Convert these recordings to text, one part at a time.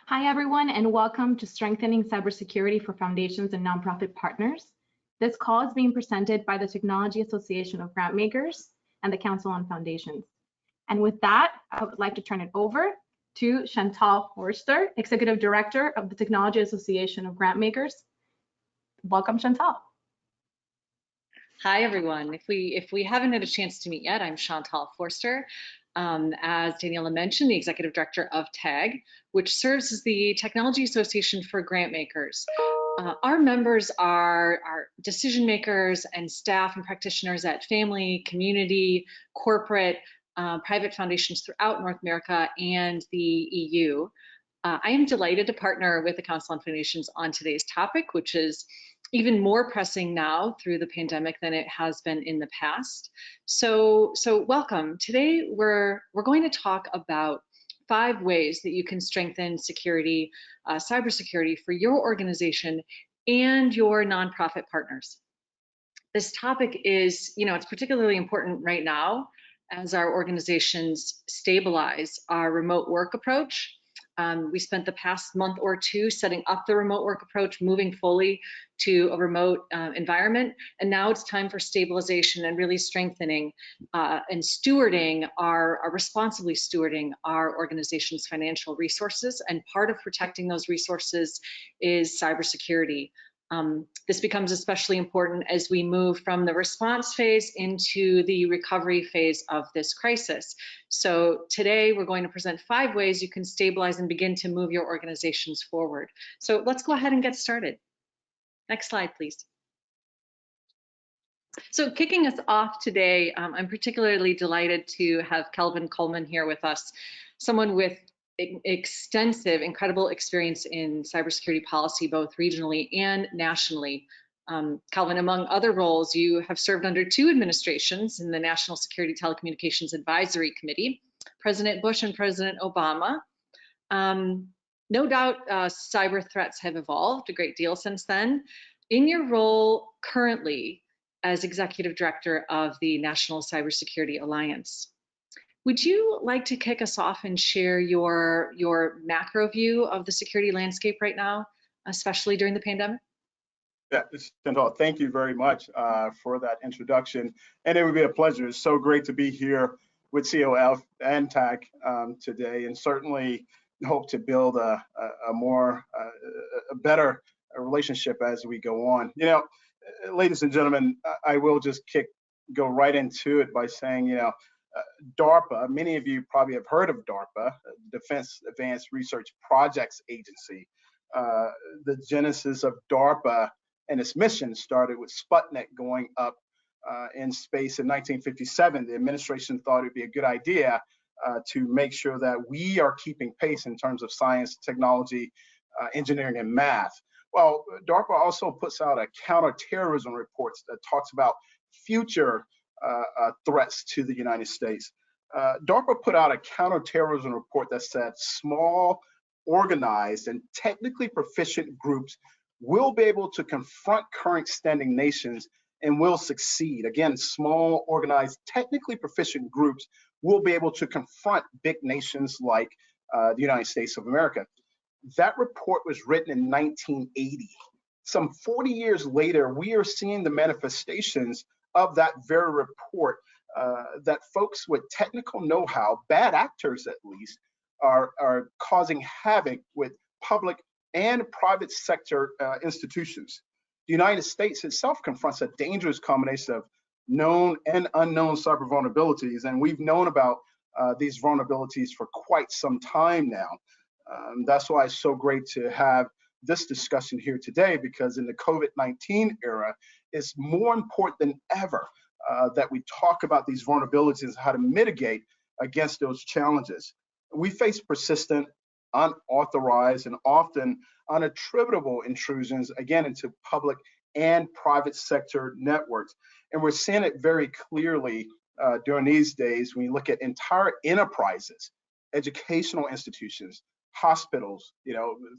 Hi, everyone, and welcome to Strengthening Cybersecurity for Foundations and Nonprofit Partners. This call is being presented by the Technology Association of Grantmakers and the Council on Foundations. And with that, I would like to turn it over to Chantal Forster, Executive Director of the Technology Association of Grantmakers. Welcome, Chantal. Hi, everyone. If we haven't had a chance to meet yet, I'm Chantal Forster. As Daniela mentioned, the Executive Director of TAG, which serves as the Technology Association for Grantmakers. Our members are decision makers and staff and practitioners at family, community, corporate, private foundations throughout North America and the EU. I am delighted to partner with the Council on Foundations on today's topic, which is even more pressing now through the pandemic than it has been in the past. So welcome. Today we're going to talk about 5 ways that you can strengthen security, cybersecurity for your organization and your nonprofit partners. This topic is, it's particularly important right now as our organizations stabilize our remote work approach. We spent the past month or two setting up the remote work approach, moving fully to a remote environment. And now it's time for stabilization and really strengthening and stewarding responsibly stewarding our organization's financial resources. And part of protecting those resources is cybersecurity. This becomes especially important as we move from the response phase into the recovery phase of this crisis. So today we're going to present 5 ways you can stabilize and begin to move your organizations forward. So let's go ahead and get started. Next slide, please. So kicking us off today, I'm particularly delighted to have Kelvin Coleman here with us, someone with extensive, incredible experience in cybersecurity policy, both regionally and nationally. Kelvin, among other roles, you have served under 2 administrations in the National Security Telecommunications Advisory Committee, President Bush and President Obama. No doubt cyber threats have evolved a great deal since then. In your role currently as Executive Director of the National Cybersecurity Alliance, would you like to kick us off and share your macro view of the security landscape right now, especially during the pandemic? Yeah, Chantal, thank you very much for that introduction. And it would be a pleasure. It's so great to be here with COF and TAG today, and certainly hope to build a better relationship as we go on. Ladies and gentlemen, I will just go right into it by saying, DARPA, many of you probably have heard of DARPA, Defense Advanced Research Projects Agency. The genesis of DARPA and its mission started with Sputnik going up in space in 1957. The administration thought it'd be a good idea to make sure that we are keeping pace in terms of science, technology, engineering, and math. Well, DARPA also puts out a Counterterrorism Reports that talks about future threats to the United States. DARPA put out a counterterrorism report that said small, organized, and technically proficient groups will be able to confront current standing nations and will succeed. Again, small, organized, technically proficient groups will be able to confront big nations like the United States of America. That report was written in 1980. Some 40 years later, we are seeing the manifestations of that very report, that folks with technical know-how, bad actors at least, are causing havoc with public and private sector institutions. The United States itself confronts a dangerous combination of known and unknown cyber vulnerabilities, and we've known about these vulnerabilities for quite some time now. That's why it's so great to have this discussion here today, because in the COVID-19 era, it's more important than ever that we talk about these vulnerabilities and how to mitigate against those challenges. We face persistent, unauthorized, and often unattributable intrusions, again, into public and private sector networks. And we're seeing it very clearly during these days when you look at entire enterprises, educational institutions, hospitals,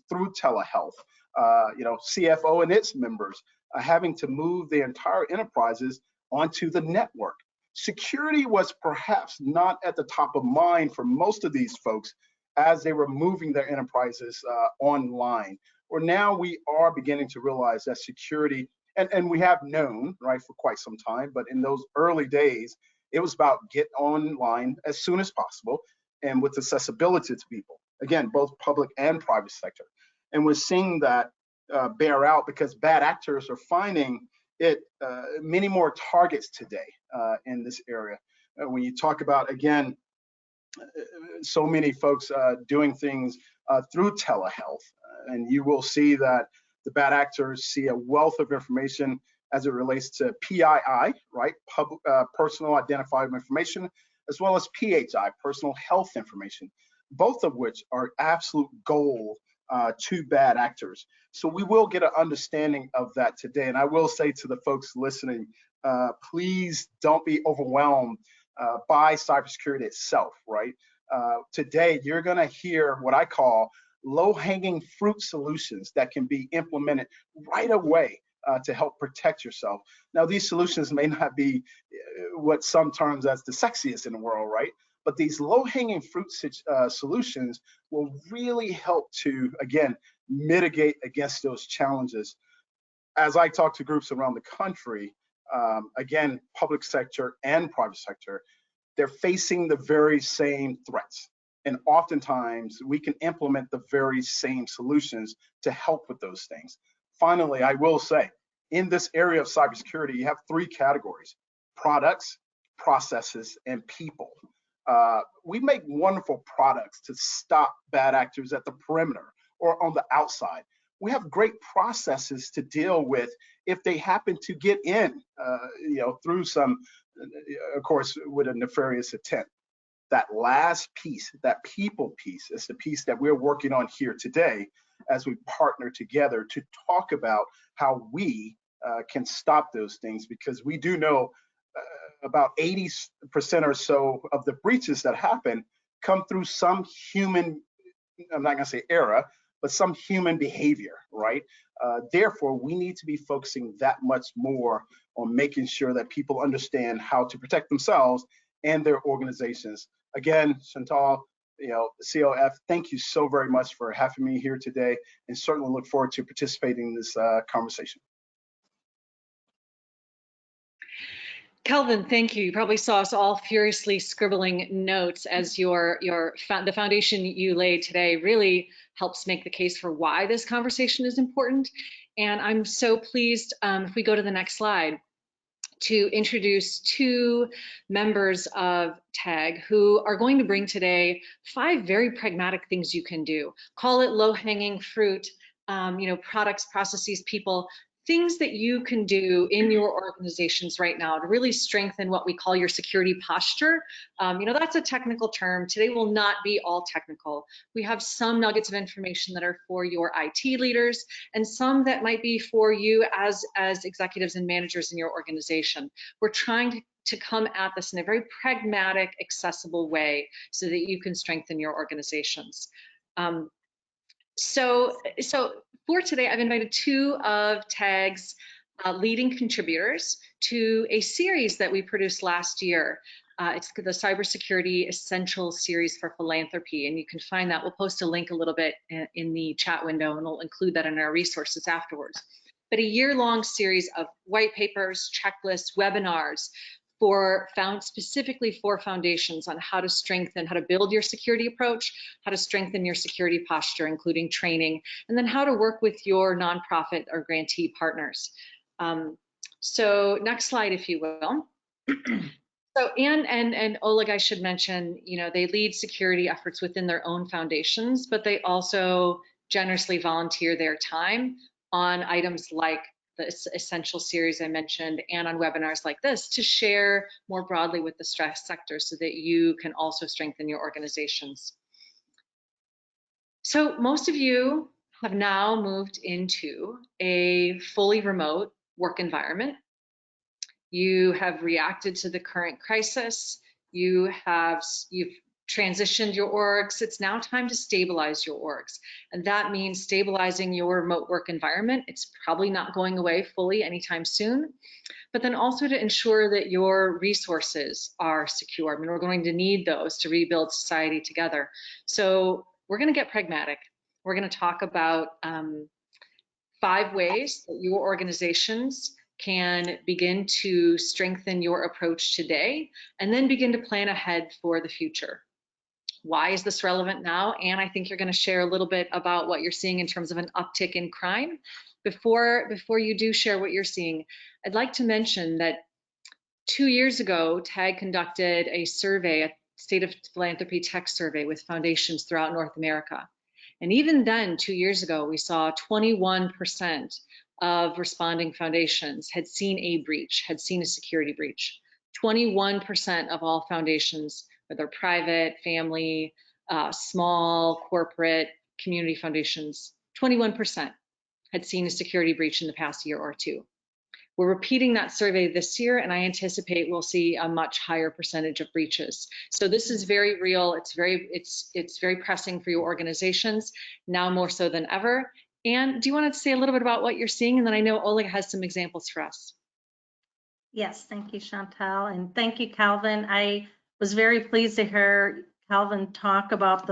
through telehealth, CFO and its members having to move their entire enterprises onto the network. Security was perhaps not at the top of mind for most of these folks as they were moving their enterprises online. Or now we are beginning to realize that security, and we have known, right, for quite some time, but in those early days, it was about get online as soon as possible and with accessibility to people. Again, both public and private sector. And we're seeing that bear out because bad actors are finding it many more targets today in this area. When you talk about, again, so many folks doing things through telehealth, and you will see that the bad actors see a wealth of information as it relates to PII, right, personal identifiable information, as well as PHI, personal health information, both of which are absolute gold to bad actors. So we will get an understanding of that today. And I will say to the folks listening, please don't be overwhelmed by cybersecurity itself, right? Today, you're gonna hear what I call low-hanging fruit solutions that can be implemented right away to help protect yourself. Now, these solutions may not be what some terms as the sexiest in the world, right? But these low-hanging fruit solutions will really help to, again, mitigate against those challenges. As I talk to groups around the country, again, public sector and private sector, they're facing the very same threats. And oftentimes we can implement the very same solutions to help with those things. Finally, I will say, in this area of cybersecurity, you have three categories: products, processes, and people. We make wonderful products to stop bad actors at the perimeter or on the outside. We have great processes to deal with if they happen to get in, through some, of course, with a nefarious intent. That last piece, that people piece, is the piece that we're working on here today as we partner together to talk about how we can stop those things, because we do know about 80% or so of the breaches that happen come through some human, I'm not gonna say error, but some human behavior, right? Therefore, we need to be focusing that much more on making sure that people understand how to protect themselves and their organizations. Again, Chantal, COF, thank you so very much for having me here today, and certainly look forward to participating in this conversation. Kelvin, thank you. You probably saw us all furiously scribbling notes as the foundation you laid today really helps make the case for why this conversation is important. And I'm so pleased, if we go to the next slide, to introduce two members of TAG who are going to bring today 5 very pragmatic things you can do. Call it low-hanging fruit, products, processes, people, things that you can do in your organizations right now to really strengthen what we call your security posture. That's a technical term. Today will not be all technical. We have some nuggets of information that are for your IT leaders and some that might be for you as executives and managers in your organization. We're trying to come at this in a very pragmatic, accessible way so that you can strengthen your organizations. So for today, I've invited 2 of TAG's leading contributors to a series that we produced last year. It's the Cybersecurity Essential Series for Philanthropy, and you can find that. We'll post a link a little bit in the chat window, and we'll include that in our resources afterwards. But a year-long series of white papers, checklists, webinars, specifically for foundations on how to build your security approach, how to strengthen your security posture, including training, and then how to work with your nonprofit or grantee partners. So next slide, if you will. So Anne and Oleg, I should mention, they lead security efforts within their own foundations, but they also generously volunteer their time on items like the Essential series I mentioned, and on webinars like this to share more broadly with the stressed sector so that you can also strengthen your organizations. So most of you have now moved into a fully remote work environment. You have reacted to the current crisis. You've transitioned your orgs. It's now time to stabilize your orgs. And that means stabilizing your remote work environment. It's probably not going away fully anytime soon, but then also to ensure that your resources are secure. I mean, we're going to need those to rebuild society together. So we're going to get pragmatic. We're going to talk about 5 ways that your organizations can begin to strengthen your approach today, and then begin to plan ahead for the future. Why is this relevant now? And I think you're going to share a little bit about what you're seeing in terms of an uptick in crime. Before you do share what you're seeing, I'd like to mention that 2 years ago, TAG conducted a survey, a State of Philanthropy Tech survey with foundations throughout North America. And even then, 2 years ago, we saw 21% of responding foundations had seen a breach, had seen a security breach. 21% of all foundations, whether private, family, small, corporate, community foundations, 21% had seen a security breach in the past year or two. We're repeating that survey this year, and I anticipate we'll see a much higher percentage of breaches. So this is very real. It's very pressing for your organizations, now more so than ever. And do you want to say a little bit about what you're seeing? And then I know Oleg has some examples for us. Yes, thank you, Chantal, and thank you, Kelvin. I was very pleased to hear Kelvin talk about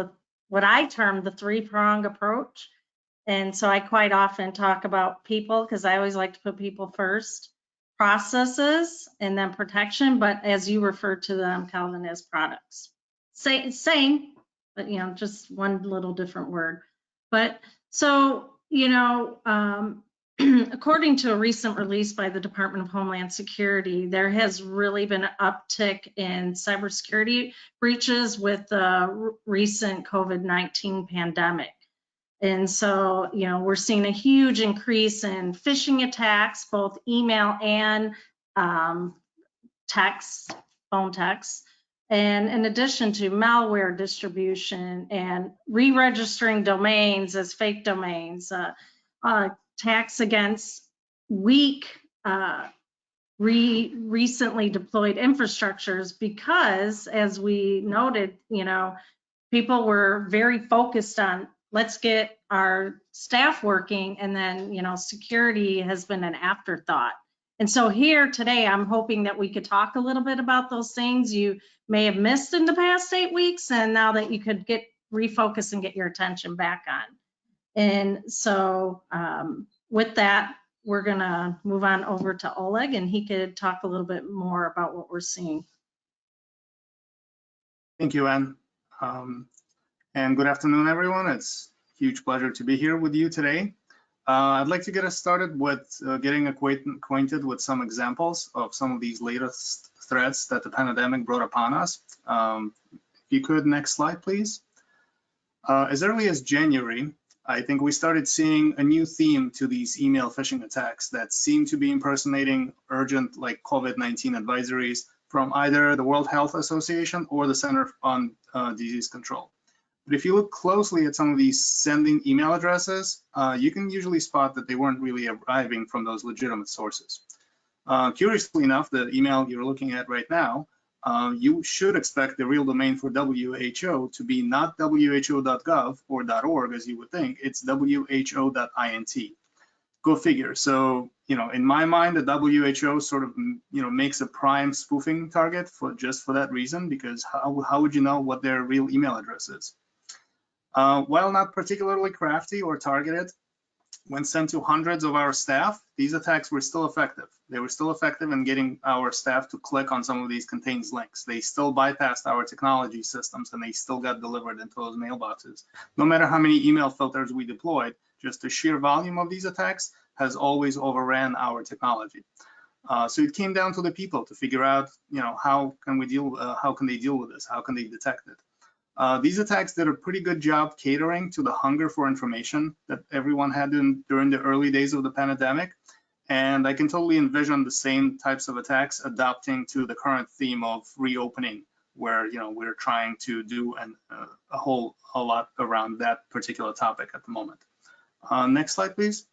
what I term the 3-prong approach. And so I quite often talk about people, because I always like to put people first, processes, and then protection. But as you refer to them, Kelvin, as products. Same, but just one little different word. But so, according to a recent release by the Department of Homeland Security, there has really been an uptick in cybersecurity breaches with the recent COVID-19 pandemic. And so, we're seeing a huge increase in phishing attacks, both email and text, phone text, and in addition to malware distribution and re-registering domains as fake domains, attacks against weak, recently deployed infrastructures, because as we noted, people were very focused on let's get our staff working, and then security has been an afterthought. And so here today, I'm hoping that we could talk a little bit about those things you may have missed in the past 8 weeks, and now that you could refocus and get your attention back on. And so with that, we're gonna move on over to Oleg, and he could talk a little bit more about what we're seeing. Thank you, Anne. And good afternoon, everyone. It's a huge pleasure to be here with you today. I'd like to get us started with getting acquainted with some examples of some of these latest threats that the pandemic brought upon us. If you could, next slide, please. As early as January, I think we started seeing a new theme to these email phishing attacks that seem to be impersonating urgent, like COVID-19 advisories from either the World Health Association or the Center on Disease Control. But if you look closely at some of these sending email addresses, you can usually spot that they weren't really arriving from those legitimate sources. Curiously enough, the email you're looking at right now, you should expect the real domain for WHO to be not who.gov or .org as you would think, it's who.int. Go figure. So, in my mind, the WHO sort of, makes a prime spoofing target just for that reason, because how would you know what their real email address is? While not particularly crafty or targeted, when sent to hundreds of our staff, these attacks were still effective. They were still effective in getting our staff to click on some of these contains links. They still bypassed our technology systems, and they still got delivered into those mailboxes. No matter how many email filters we deployed, just the sheer volume of these attacks has always overran our technology. So it came down to the people to figure out, how can they deal with this? How can they detect it? These attacks did a pretty good job catering to the hunger for information that everyone had during the early days of the pandemic. And I can totally envision the same types of attacks adapting to the current theme of reopening, where we're trying to do a whole lot around that particular topic at the moment. Next slide, please.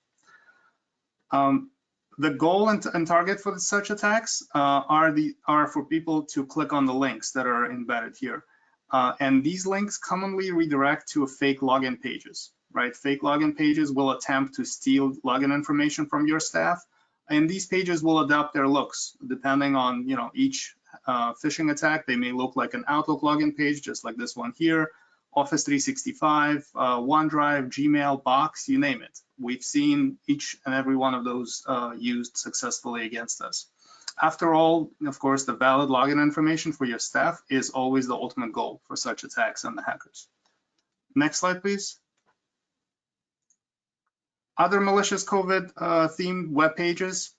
The goal and target for such attacks are for people to click on the links that are embedded here. And these links commonly redirect to fake login pages, right? Fake login pages will attempt to steal login information from your staff, and these pages will adapt their looks depending on, each phishing attack. They may look like an Outlook login page, just like this one here, Office 365, OneDrive, Gmail, Box, you name it. We've seen each and every one of those used successfully against us. After all, of course, the valid login information for your staff is always the ultimate goal for such attacks and the hackers. Next slide, please. Other malicious COVID themed web pages,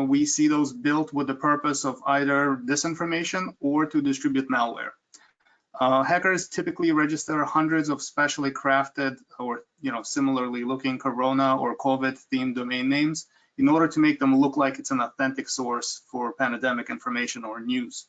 we see those built with the purpose of either disinformation or to distribute malware. Hackers typically register hundreds of specially crafted or similarly looking Corona or COVID themed domain names in order to make them look like it's an authentic source for pandemic information or news.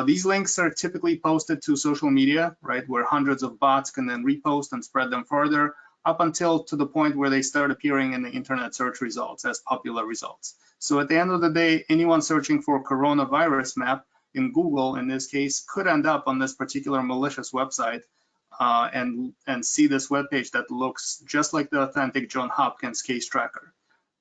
These links are typically posted to social media, right, where hundreds of bots can then repost and spread them further, up until to the point where they start appearing in the internet search results as popular results. So at the end of the day, anyone searching for coronavirus map in Google, in this case, could end up on this particular malicious website and see this webpage that looks just like the authentic Johns Hopkins case tracker.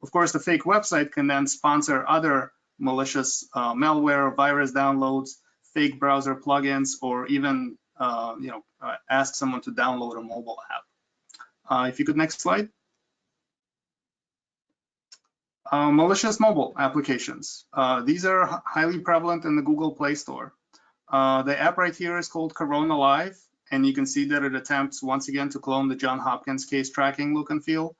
Of course, the fake website can then sponsor other malicious malware, virus downloads, fake browser plugins, or even ask someone to download a mobile app. If you could, next slide. Malicious mobile applications. These are highly prevalent in the Google Play Store. The app right here is called Corona Live, and you can see that it attempts once again to clone the Johns Hopkins case tracking look and feel.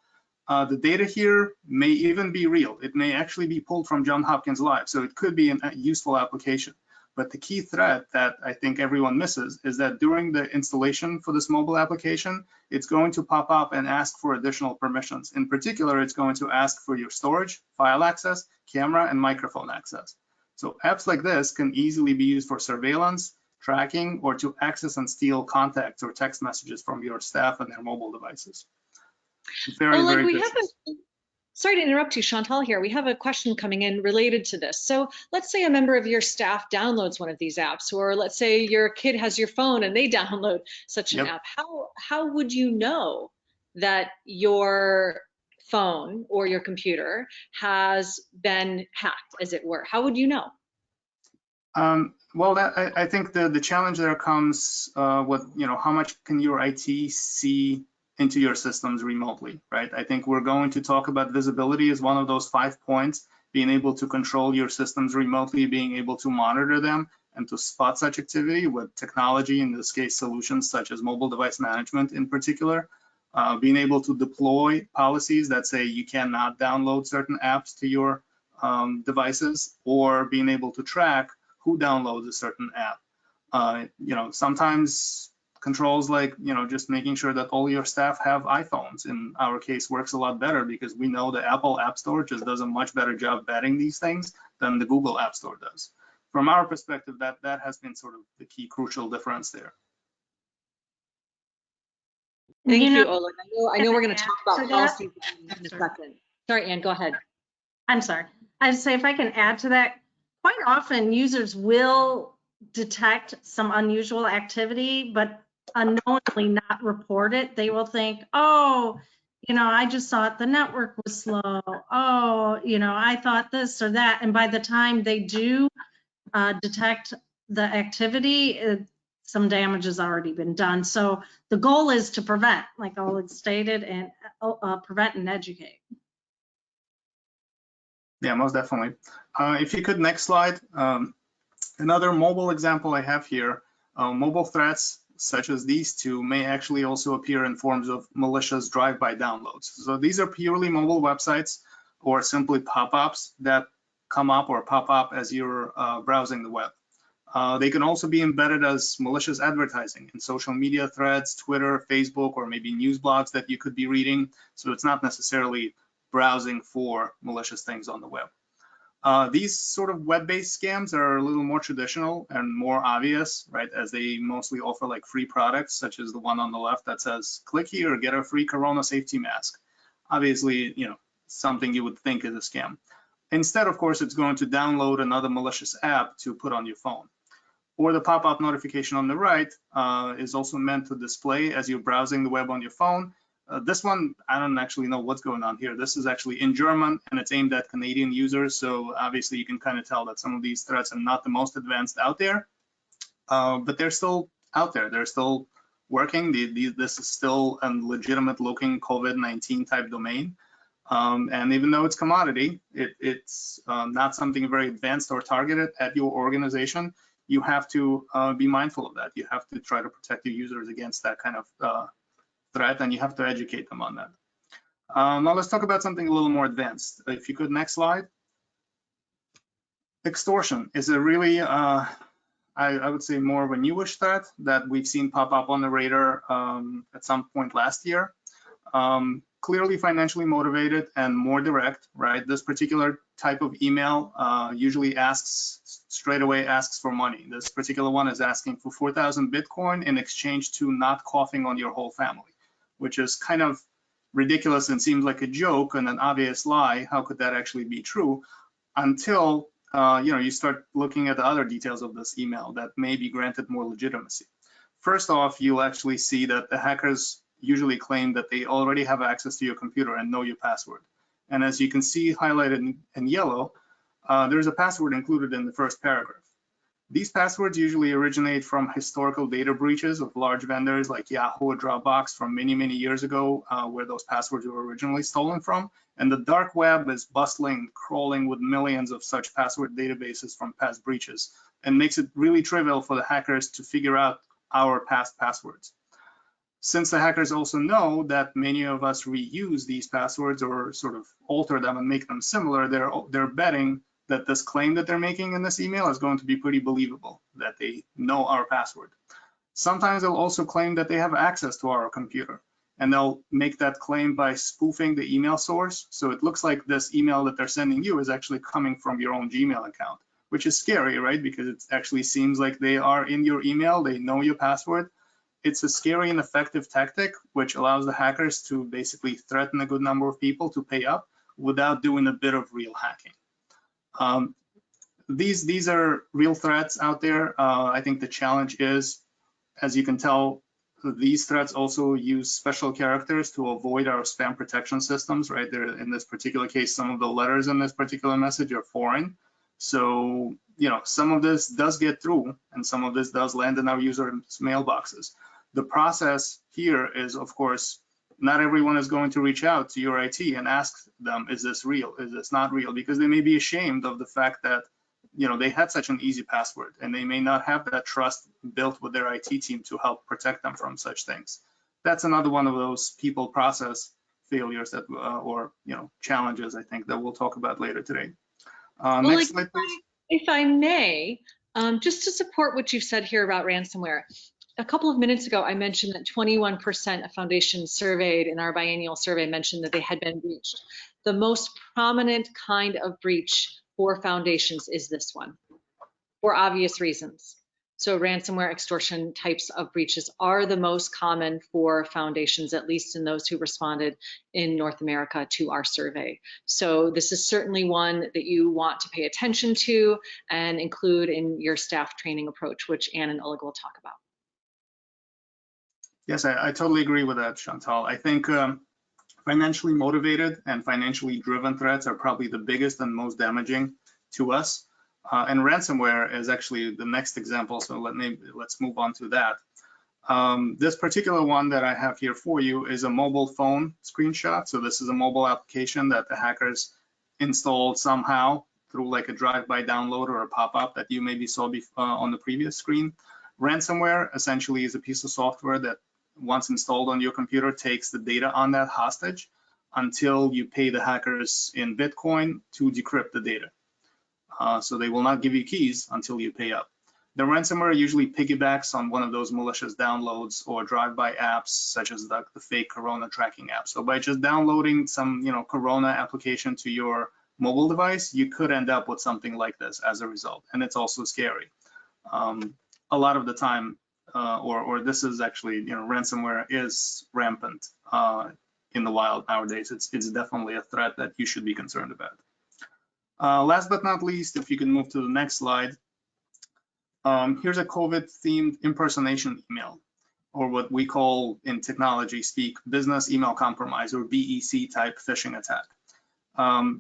The data here may even be real. It may actually be pulled from Johns Hopkins Live, so it could be a useful application. But the key threat that I think everyone misses is that during the installation for this mobile application, it's going to pop up and ask for additional permissions. In particular, it's going to ask for your storage, file access, camera, and microphone access. So apps like this can easily be used for surveillance, tracking, or to access and steal contacts or text messages from your staff and their mobile devices. Sorry to interrupt you, Chantal here. We have a question coming in related to this. So let's say a member of your staff downloads one of these apps, or let's say your kid has your phone and they download such an app. How would you know that your phone or your computer has been hacked, as it were? How would you know? Well, I think the challenge there comes with, how much can your IT see into your systems remotely, right? I think we're going to talk about visibility as one of those 5 points, being able to control your systems remotely, being able to monitor them and to spot such activity with technology, in this case, solutions such as mobile device management in particular, being able to deploy policies that say you cannot download certain apps to your devices, or being able to track who downloads a certain app. Sometimes controls like, just making sure that all your staff have iPhones, in our case, works a lot better because we know the Apple App Store just does a much better job vetting these things than the Google App Store does. From our perspective, that has been sort of the key crucial difference there. Thank you, Oleg. I know we're going to talk about policy in a second. Sorry, Ann, go ahead. I'm sorry. I'd say if I can add to that, quite often users will detect some unusual activity, but unknowingly not report it. They will think, oh, I just thought the network was slow. Oh, I thought this or that. And by the time they do detect the activity, some damage has already been done. So the goal is to prevent, like Oleg stated, and prevent and educate. Yeah, most definitely. If you could, next slide. Another mobile example I have here, mobile threats such as these two may actually also appear in forms of malicious drive-by downloads. So these are purely mobile websites or simply pop-ups that come up or pop up as you're browsing the web. They can also be embedded as malicious advertising in social media threads, Twitter, Facebook, or maybe news blogs that you could be reading. So it's not necessarily browsing for malicious things on the web. These sort of web-based scams are a little more traditional and more obvious, right, as they mostly offer like free products, such as the one on the left that says, click here, get a free Corona safety mask. Obviously, something you would think is a scam. Instead, of course, it's going to download another malicious app to put on your phone. or the pop-up notification on the right is also meant to display as you're browsing the web on your phone. This one, I don't actually know what's going on here. This is actually in German and it's aimed at Canadian users. So obviously you can kind of tell that some of these threats are not the most advanced out there, but they're still out there. They're still working. This is still a legitimate looking COVID-19 type domain. And even though it's commodity, it's not something very advanced or targeted at your organization. You have to be mindful of that. You have to try to protect your users against that kind of threat, and you have to educate them on that. Now let's talk about something a little more advanced. If you could, next slide. Extortion is a really, I would say, more of a newish threat that we've seen pop up on the radar at some point last year. Clearly financially motivated and more direct, right? This particular type of email usually straight away asks for money. This particular one is asking for 4,000 Bitcoin in exchange to not coughing on your whole family, which is kind of ridiculous and seems like a joke and an obvious lie. How could that actually be true? Until you start looking at the other details of this email that may be granted more legitimacy. First off, you'll actually see that the hackers usually claim that they already have access to your computer and know your password. And as you can see highlighted in yellow, there's a password included in the first paragraph. These passwords usually originate from historical data breaches of large vendors like Yahoo or Dropbox from many, many years ago, where those passwords were originally stolen from. And the dark web is bustling, crawling with millions of such password databases from past breaches, and makes it really trivial for the hackers to figure out our past passwords. Since the hackers also know that many of us reuse these passwords or sort of alter them and make them similar, they're betting that this claim that they're making in this email is going to be pretty believable, that they know our password. Sometimes they'll also claim that they have access to our computer, and they'll make that claim by spoofing the email source. So it looks like this email that they're sending you is actually coming from your own Gmail account, which is scary, right? Because it actually seems like they are in your email, they know your password. It's a scary and effective tactic, which allows the hackers to basically threaten a good number of people to pay up without doing a bit of real hacking. These are real threats out there. I think the challenge is, as you can tell, these threats also use special characters to avoid our spam protection systems, right? There, in this particular case, some of the letters in this particular message are foreign. So, some of this does get through and some of this does land in our users' mailboxes. The process here is, of course, not everyone is going to reach out to your IT and ask them, is this real? Is this not real? Because they may be ashamed of the fact that, they had such an easy password and they may not have that trust built with their IT team to help protect them from such things. That's another one of those people process failures that, or challenges, I think, that we'll talk about later today. Next slide, please. If I may, just to support what you've said here about ransomware, a couple of minutes ago, I mentioned that 21% of foundations surveyed in our biennial survey mentioned that they had been breached. The most prominent kind of breach for foundations is this one, for obvious reasons. So ransomware extortion types of breaches are the most common for foundations, at least in those who responded in North America to our survey. So this is certainly one that you want to pay attention to and include in your staff training approach, which Ann and Oleg will talk about. Yes, I totally agree with that, Chantal. I think financially motivated and financially driven threats are probably the biggest and most damaging to us. And ransomware is actually the next example, so let's move on to that. This particular one that I have here for you is a mobile phone screenshot. So this is a mobile application that the hackers installed somehow through like a drive-by download or a pop-up that you maybe saw on the previous screen. Ransomware essentially is a piece of software that once installed on your computer takes the data on that hostage until you pay the hackers in Bitcoin to decrypt the data. So they will not give you keys until you pay up. The ransomware usually piggybacks on one of those malicious downloads or drive-by apps, such as the fake Corona tracking app. So by just downloading some, Corona application to your mobile device, you could end up with something like this as a result. And it's also scary. A lot of the time, or this is actually, ransomware is rampant in the wild nowadays. It's definitely a threat that you should be concerned about. Last but not least, if you can move to the next slide. Here's a COVID-themed impersonation email, or what we call in technology speak business email compromise, or BEC type phishing attack.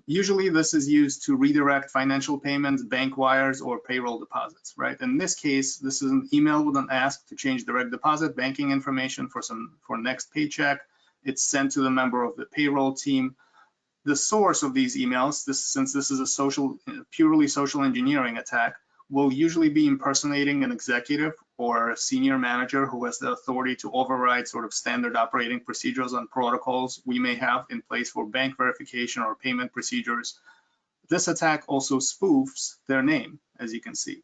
Usually this is used to redirect financial payments, bank wires, or payroll deposits, right? In this case, this is an email with an ask to change direct deposit banking information for next paycheck. It's sent to the member of the payroll team. The source of these emails, since this is a purely social engineering attack, will usually be impersonating an executive or a senior manager who has the authority to override sort of standard operating procedures and protocols we may have in place for bank verification or payment procedures. This attack also spoofs their name, as you can see,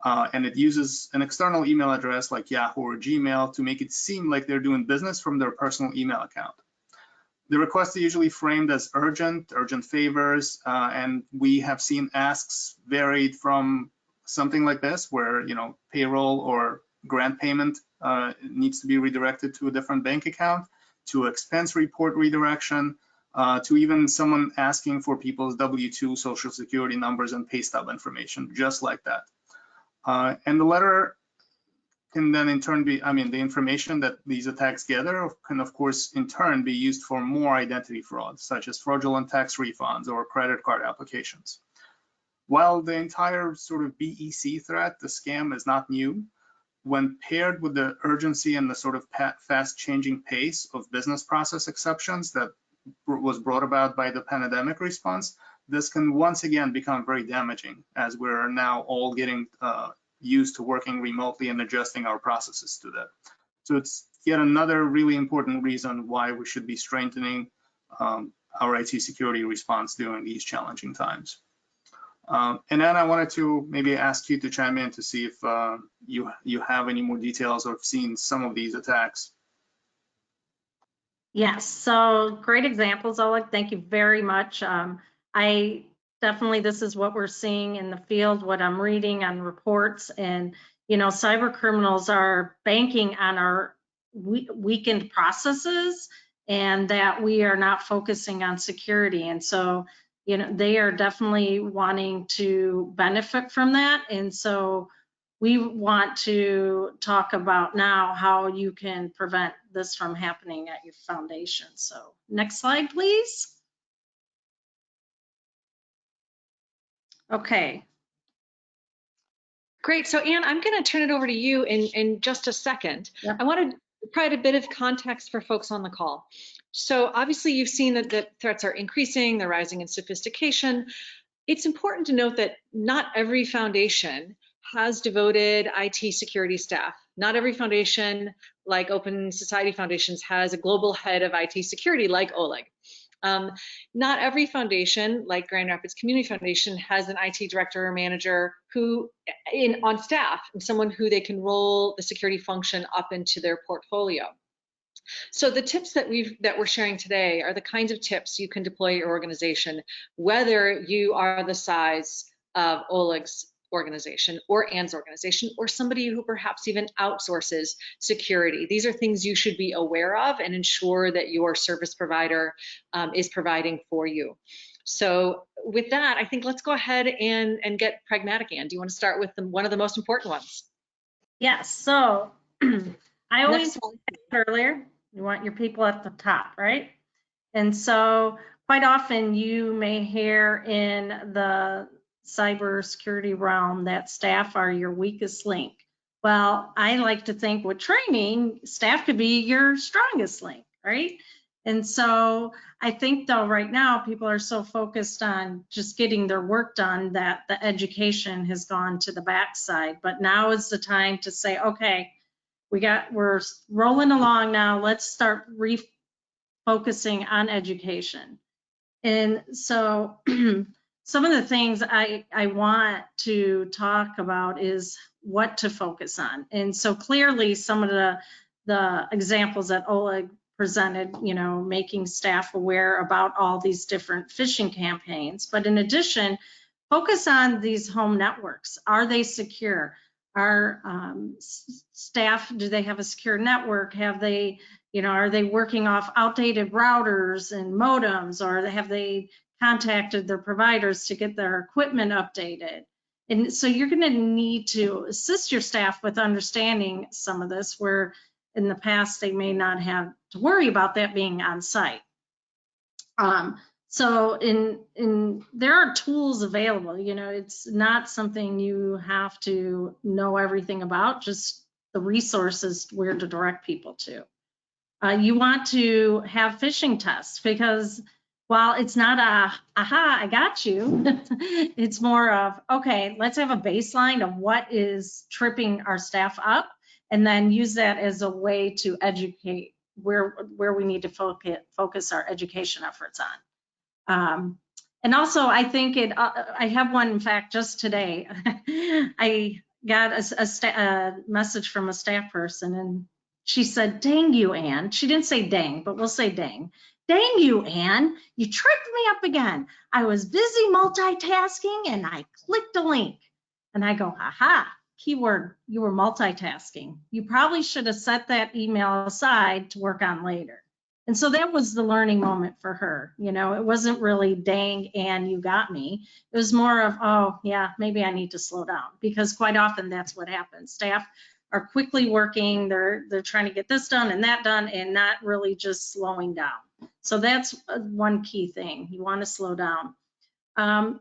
and it uses an external email address like Yahoo or Gmail to make it seem like they're doing business from their personal email account. The requests are usually framed as urgent favors, and we have seen asks varied from something like this, where payroll or grant payment needs to be redirected to a different bank account, to expense report redirection, to even someone asking for people's W-2 social security numbers and pay stub information, just like that. And the letter can then in turn be, the information that these attacks gather can of course in turn be used for more identity fraud, such as fraudulent tax refunds or credit card applications. While the entire sort of BEC threat, the scam, is not new, when paired with the urgency and the sort of fast changing pace of business process exceptions that was brought about by the pandemic response, this can once again become very damaging, as we're now all getting used to working remotely and adjusting our processes to that. So it's yet another really important reason why we should be strengthening our IT security response during these challenging times. And then I wanted to maybe ask you to chime in to see if you have any more details or have seen some of these attacks. Yes, so great examples, Oleg. Thank you very much. I definitely, this is what we're seeing in the field, what I'm reading on reports, and cyber criminals are banking on our weakened processes and that we are not focusing on security. And so, they are definitely wanting to benefit from that. And so we want to talk about now how you can prevent this from happening at your foundation. So next slide, please. Okay. Great. So Anne, I'm going to turn it over to you in just a second. Yep. I want to provide a bit of context for folks on the call. So obviously you've seen that the threats are increasing, they're rising in sophistication. It's important to note that not every foundation has devoted IT security staff. Not every foundation, like Open Society Foundations, has a global head of IT security like Oleg. Not every foundation, like Grand Rapids Community Foundation, has an IT director or manager who on staff, and someone who they can roll the security function up into their portfolio. So the tips that we're sharing today are the kinds of tips you can deploy your organization, whether you are the size of Oleg's organization or Anne's organization, or somebody who perhaps even outsources security. These are things you should be aware of and ensure that your service provider is providing for you. So with that, I think let's go ahead and get pragmatic. Anne, do you want to start with one of the most important ones? Yes, so I always said earlier, you want your people at the top, right? And so quite often you may hear in the cybersecurity realm that staff are your weakest link. Well, I like to think with training, staff could be your strongest link, right? And so I think though right now people are so focused on just getting their work done that the education has gone to the backside. But now is the time to say, okay, we're rolling along now, let's start refocusing on education. And so some of the things I want to talk about is what to focus on. And so clearly some of the examples that Oleg presented, making staff aware about all these different phishing campaigns. But in addition, focus on these home networks. Are they secure? Are staff, do they have a secure network? Have they, are they working off outdated routers and modems, or have they contacted their providers to get their equipment updated? And so you're going to need to assist your staff with understanding some of this, where in the past they may not have to worry about that being on site. So there are tools available. You know, it's not something you have to know everything about, just the resources where to direct people to. You want to have phishing tests, because while it's not aha, I got you, it's more of, okay, let's have a baseline of what is tripping our staff up, and then use that as a way to educate where we need to focus our education efforts on. And also, I think I have one, in fact, just today. I got a message from a staff person, and she said, "Dang you, Ann." She didn't say dang, but we'll say dang. "Dang you, Ann, you tripped me up again. I was busy multitasking and I clicked a link." And I go, "Aha, keyword, you were multitasking. You probably should have set that email aside to work on later." And so that was the learning moment for her. You know, it wasn't really, "Dang, Ann, you got me." It was more of, "Oh yeah, maybe I need to slow down," because quite often that's what happens. Staff are quickly working, they're trying to get this done and that done, and not really just slowing down. So that's one key thing. You want to slow down.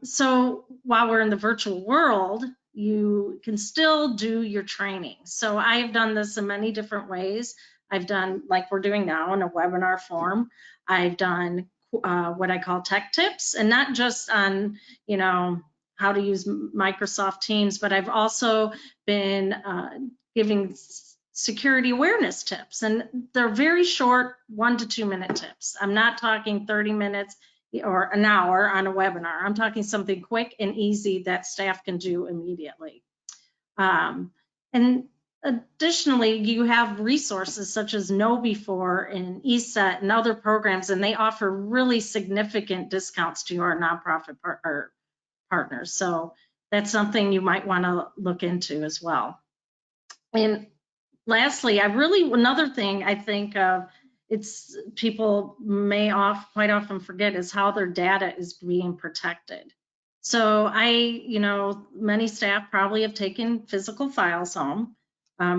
So while we're in the virtual world, you can still do your training. So I've done this in many different ways. I've done, like we're doing now, in a webinar form. I've done what I call tech tips, and not just on, you know, how to use Microsoft Teams, but I've also been giving security awareness tips, and they're very short, 1 to 2 minute tips. I'm not talking 30 minutes or an hour on a webinar. I'm talking something quick and easy that staff can do immediately. And additionally, you have resources such as KnowBe4 and ESET and other programs, and they offer really significant discounts to your nonprofit partners. So that's something you might want to look into as well. And lastly, another thing I think of, it's people may quite often forget, is how their data is being protected. So many staff probably have taken physical files home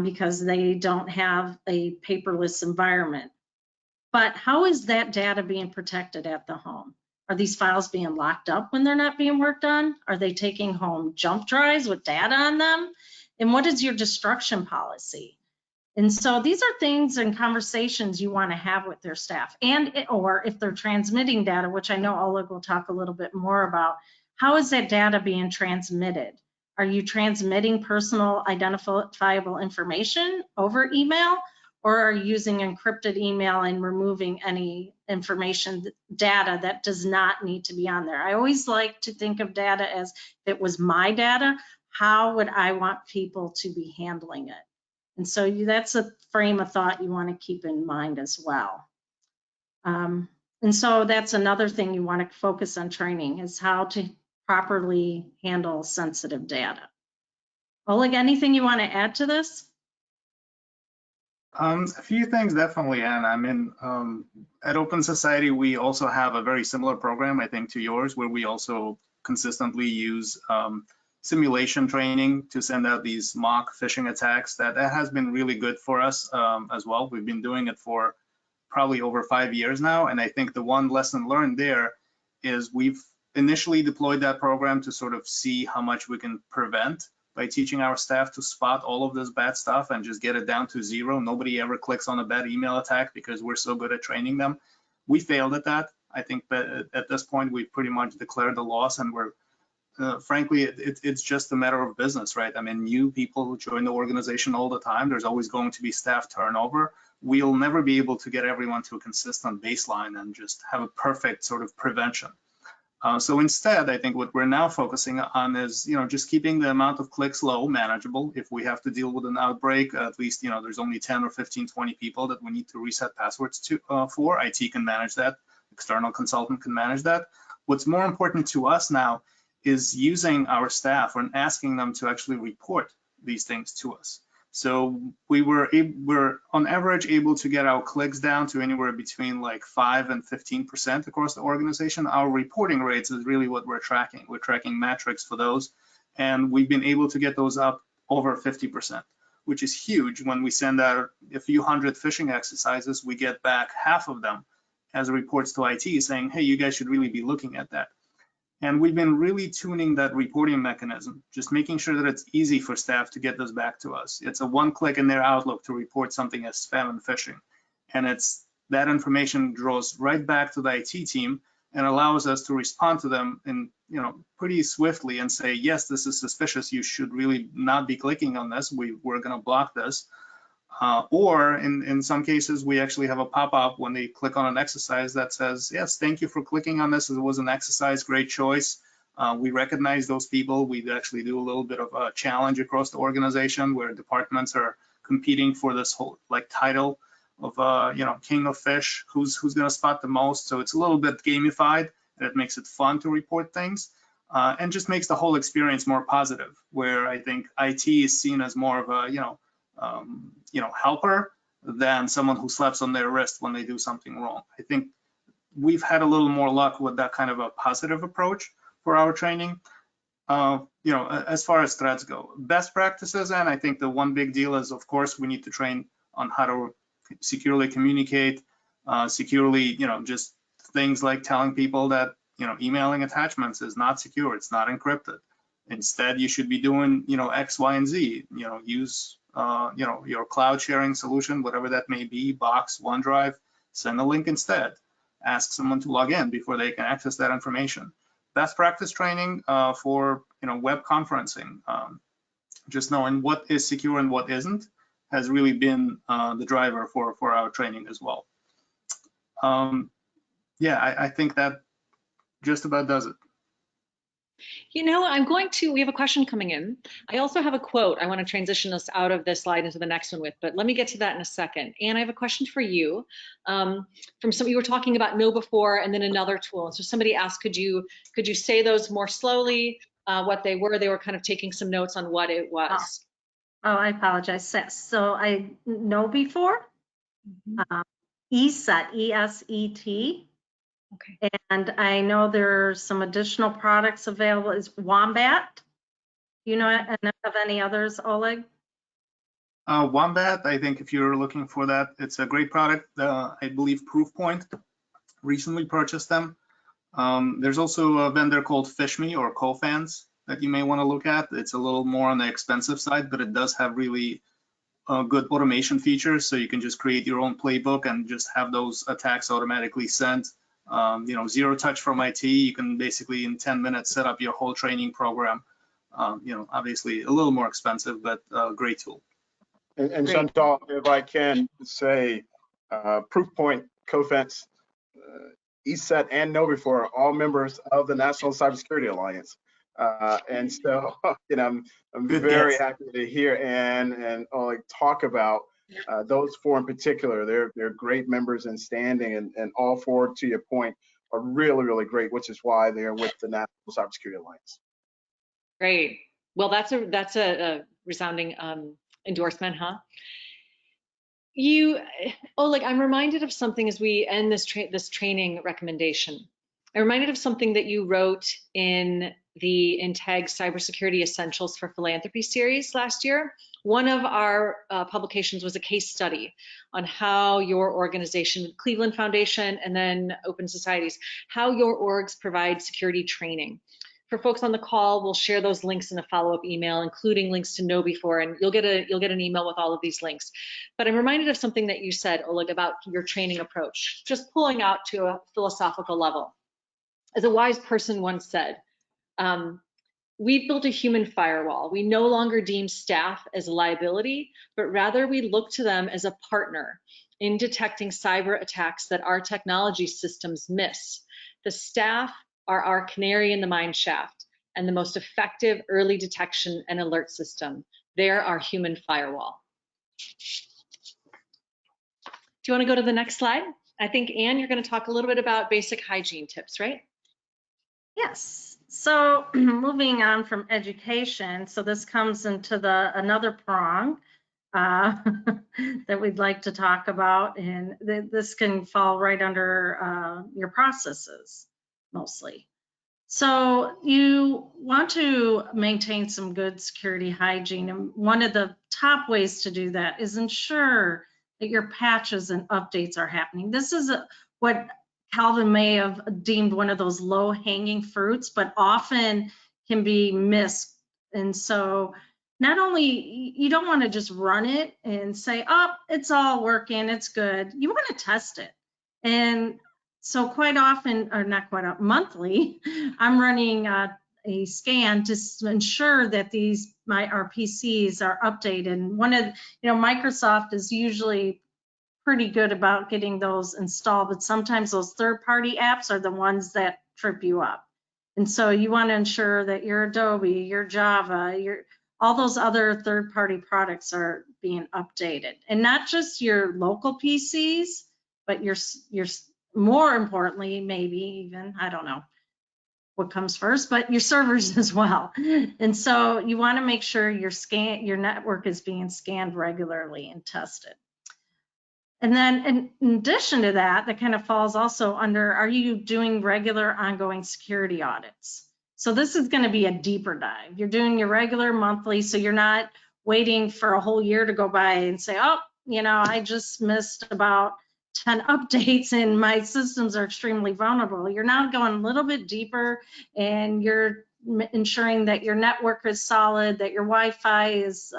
because they don't have a paperless environment. But how is that data being protected at the home? Are these files being locked up when they're not being worked on? Are they taking home jump drives with data on them? And what is your destruction policy? And so these are things and conversations you want to have with their staff, or if they're transmitting data, which I know Oleg will talk a little bit more about, how is that data being transmitted? Are you transmitting personal identifiable information over email, or are you using encrypted email and removing any information, data that does not need to be on there? I always like to think of data as, if it was my data, how would I want people to be handling it? And so that's a frame of thought you want to keep in mind as well. And so that's another thing you want to focus on training, is how to properly handle sensitive data. Oleg, anything you want to add to this? A few things, definitely, Anne. I mean, at Open Society, we also have a very similar program, I think, to yours, where we also consistently use simulation training to send out these mock phishing attacks. That has been really good for us as well. We've been doing it for probably over 5 years now, and I think the one lesson learned there is we've initially deployed that program to sort of see how much we can prevent by teaching our staff to spot all of this bad stuff and just get it down to zero. Nobody ever clicks on a bad email attack because we're so good at training them. We failed at that. I think that at this point we've pretty much declared the loss, and we're frankly, it's just a matter of business, right? I mean, new people join the organization all the time. There's always going to be staff turnover. We'll never be able to get everyone to a consistent baseline and just have a perfect sort of prevention. So instead, I think what we're now focusing on is, just keeping the amount of clicks low, manageable. If we have to deal with an outbreak, at least, there's only 10 or 15, 20 people that we need to reset passwords to for. IT can manage that. External consultant can manage that. What's more important to us now is using our staff and asking them to actually report these things to us. So we're on average able to get our clicks down to anywhere between like 5 and 15% across the organization. Our reporting rates is really what we're tracking. We're tracking metrics for those, And we've been able to get those up over 50%, which is huge. When we send out a few hundred phishing exercises, we get back half of them as reports to IT saying, hey, you guys should really be looking at that. And we've been really tuning that reporting mechanism, just making sure that it's easy for staff to get those back to us. It's a one click in their Outlook to report something as spam and phishing. And that information draws right back to the IT team and allows us to respond to them in, pretty swiftly and say, yes, this is suspicious. You should really not be clicking on this. We're going to block this. Or in some cases, we actually have a pop-up when they click on an exercise that says, yes, thank you for clicking on this. It was an exercise, great choice. We recognize those people. We actually do a little bit of a challenge across the organization where departments are competing for this whole title of, king of fish, who's going to spot the most. So it's a little bit gamified, and it makes it fun to report things, and just makes the whole experience more positive, where I think IT is seen as more of a, helper than someone who slaps on their wrist when they do something wrong. I think we've had a little more luck with that kind of a positive approach for our training. As far as threats go, best practices, and I think the one big deal is, of course, we need to train on how to securely communicate, securely, just things like telling people that, emailing attachments is not secure, it's not encrypted. Instead, you should be doing, X, Y, and Z, use, your cloud sharing solution, whatever that may be, Box, OneDrive, send a link instead. Ask someone to log in before they can access that information. Best practice training for, web conferencing. Just knowing what is secure and what isn't has really been the driver for our training as well. I think that just about does it. We have a question coming in. I also have a quote I want to transition us out of this slide into the next one with, but let me get to that in a second. And I have a question for you. From some, you were talking about know before and then another tool. So somebody asked, could you say those more slowly, what they were? They were kind of taking some notes on what it was. Oh, I apologize. So I know before, ESET, E-S-E-T. Okay. And I know there's some additional products available. Is Wombat? You know of any others, Oleg? Wombat, I think if you're looking for that, it's a great product. I believe Proofpoint recently purchased them. There's also a vendor called FishMe or Cofans that you may want to look at. It's a little more on the expensive side, but it does have really good automation features. So you can just create your own playbook and just have those attacks automatically sent. Zero touch from IT. You can basically in 10 minutes set up your whole training program. Obviously a little more expensive, but great tool. And Chantal, if I can say, Proofpoint, Cofans, ESET, and Know Before are all members of the National Cybersecurity Alliance. And so, I'm very happy to hear and talk about those four in particular. They're great members in standing, and all four, to your point, are really, really great, which is why they're with the National Cybersecurity Alliance. Great. Well, that's a resounding endorsement, huh? Oleg, I'm reminded of something as we end this training recommendation. I'm reminded of something that you wrote in the TAG Cybersecurity Essentials for Philanthropy series last year. One of our publications was a case study on how your organization, Cleveland Foundation, and then Open Societies, how your orgs provide security training. For folks on the call, we'll share those links in a follow-up email, including links to Know Before, and you'll get an email with all of these links. But I'm reminded of something that you said, Oleg, about your training approach, just pulling out to a philosophical level. As a wise person once said, we've built a human firewall. We no longer deem staff as a liability, but rather we look to them as a partner in detecting cyber attacks that our technology systems miss. The staff are our canary in the mine shaft and the most effective early detection and alert system. They're our human firewall. Do you want to go to the next slide? I think, Anne, you're going to talk a little bit about basic hygiene tips, right? Yes. So moving on from education, so this comes into another prong that we'd like to talk about, and this can fall right under your processes mostly. So you want to maintain some good security hygiene, and one of the top ways to do that is ensure that your patches and updates are happening. This is what Kelvin may have deemed one of those low-hanging fruits, but often can be missed. And so not only, you don't want to just run it and say, oh, it's all working, it's good. You want to test it. And so quite often, or not quite often, monthly, I'm running a scan to ensure that our PCs are updated. And Microsoft is usually pretty good about getting those installed, but sometimes those third-party apps are the ones that trip you up. And so you want to ensure that your Adobe, your Java, all those other third-party products are being updated. And not just your local PCs, but your more importantly, maybe even, I don't know what comes first, but your servers as well. And so you want to make sure your network is being scanned regularly and tested. And then in addition to that, that kind of falls also under, are you doing regular ongoing security audits? So this is going to be a deeper dive. You're doing your regular monthly, so you're not waiting for a whole year to go by and say, oh, I just missed about 10 updates and my systems are extremely vulnerable. You're now going a little bit deeper, and you're ensuring that your network is solid, that your Wi-Fi is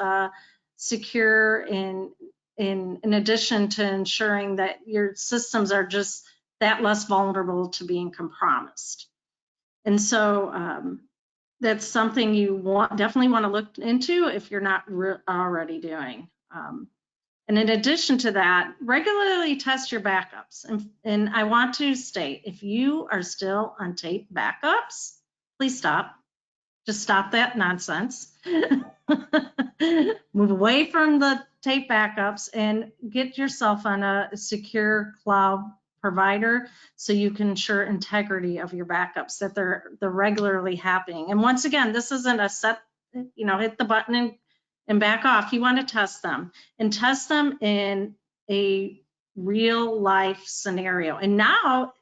secure, and in addition to ensuring that your systems are just that less vulnerable to being compromised. And so that's something you definitely want to look into if you're not already doing. And in addition to that, regularly test your backups. And I want to state, if you are still on tape backups, please stop. Just stop that nonsense. Move away from the tape backups and get yourself on a secure cloud provider so you can ensure integrity of your backups, that they're regularly happening. And once again, this isn't a set, hit the button and back off. You want to test them, and test them in a real life scenario. And now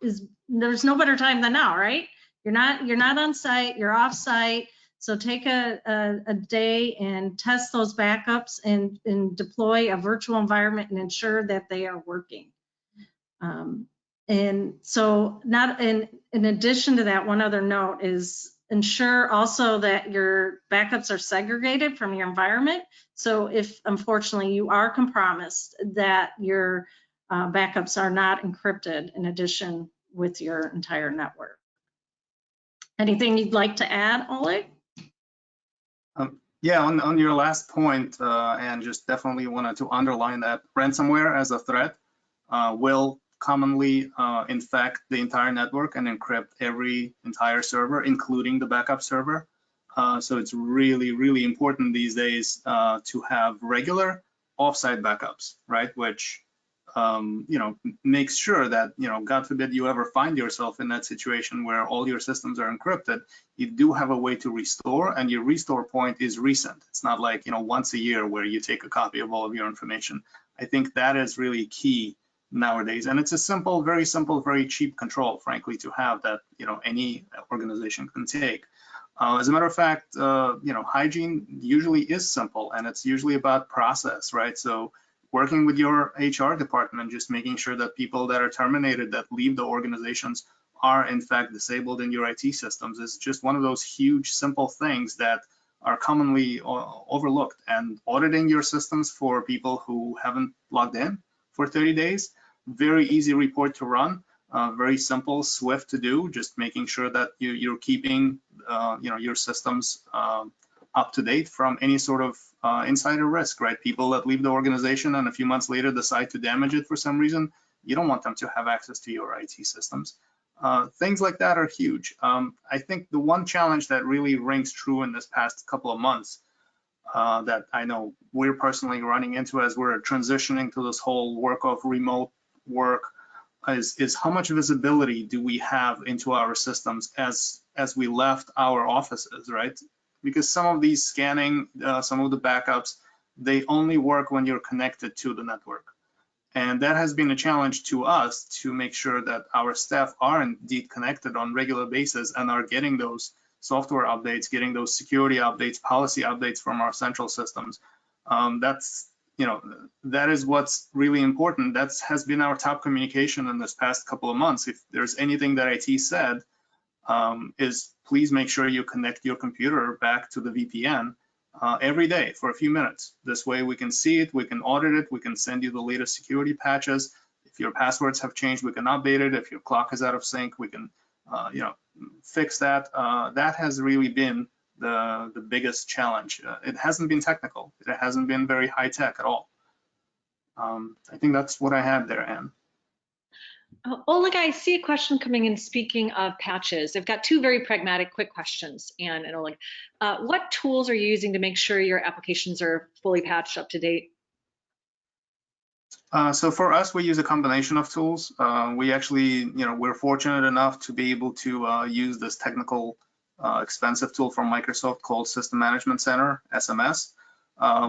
there's no better time than now, right? You're not on site, you're off site. So take a day and test those backups and deploy a virtual environment and ensure that they are working. And so in addition to that, one other note is ensure also that your backups are segregated from your environment. So if unfortunately you are compromised, that your backups are not encrypted in addition with your entire network. Anything you'd like to add, Oleg? Yeah, on your last point, and just definitely wanted to underline that ransomware as a threat will commonly infect the entire network and encrypt every entire server, including the backup server. So it's really, really important these days to have regular offsite backups, right? Which makes sure that, God forbid you ever find yourself in that situation where all your systems are encrypted, you do have a way to restore, and your restore point is recent. It's not like, once a year where you take a copy of all of your information. I think that is really key nowadays. And it's a simple, very cheap control, frankly, to have that, any organization can take. As a matter of fact, hygiene usually is simple, and it's usually about process, right? So working with your HR department, just making sure that people that are terminated, that leave the organizations, are in fact disabled in your IT systems is just one of those huge, simple things that are commonly overlooked. And auditing your systems for people who haven't logged in for 30 days, very easy report to run, very simple, swift to do, just making sure that you're keeping your systems up to date from any sort of insider risk, right? People that leave the organization and a few months later decide to damage it for some reason, you don't want them to have access to your IT systems. Things like that are huge. I think the one challenge that really rings true in this past couple of months that I know we're personally running into as we're transitioning to this whole work of remote work is how much visibility do we have into our systems as we left our offices, right? Because some of these scanning, some of the backups, they only work when you're connected to the network. And that has been a challenge to us to make sure that our staff are indeed connected on a regular basis and are getting those software updates, getting those security updates, policy updates from our central systems. That's, you know, that is what's really important. That has been our top communication in this past couple of months. If there's anything that IT said, is please make sure you connect your computer back to the VPN every day for a few minutes. This way we can see it, we can audit it, we can send you the latest security patches. If your passwords have changed, we can update it. If your clock is out of sync, we can you know, fix that. That has really been the biggest challenge. It hasn't been technical. It hasn't been very high tech at all. I think that's what I had there, Anne. Oleg, I see a question coming in. Speaking of patches, I've got two very pragmatic, quick questions, Anne and Oleg. What tools are you using to make sure your applications are fully patched up to date? So for us, we use a combination of tools. We actually, you know, we're fortunate enough to be able to use this technical, expensive tool from Microsoft called System Management Center, SMS.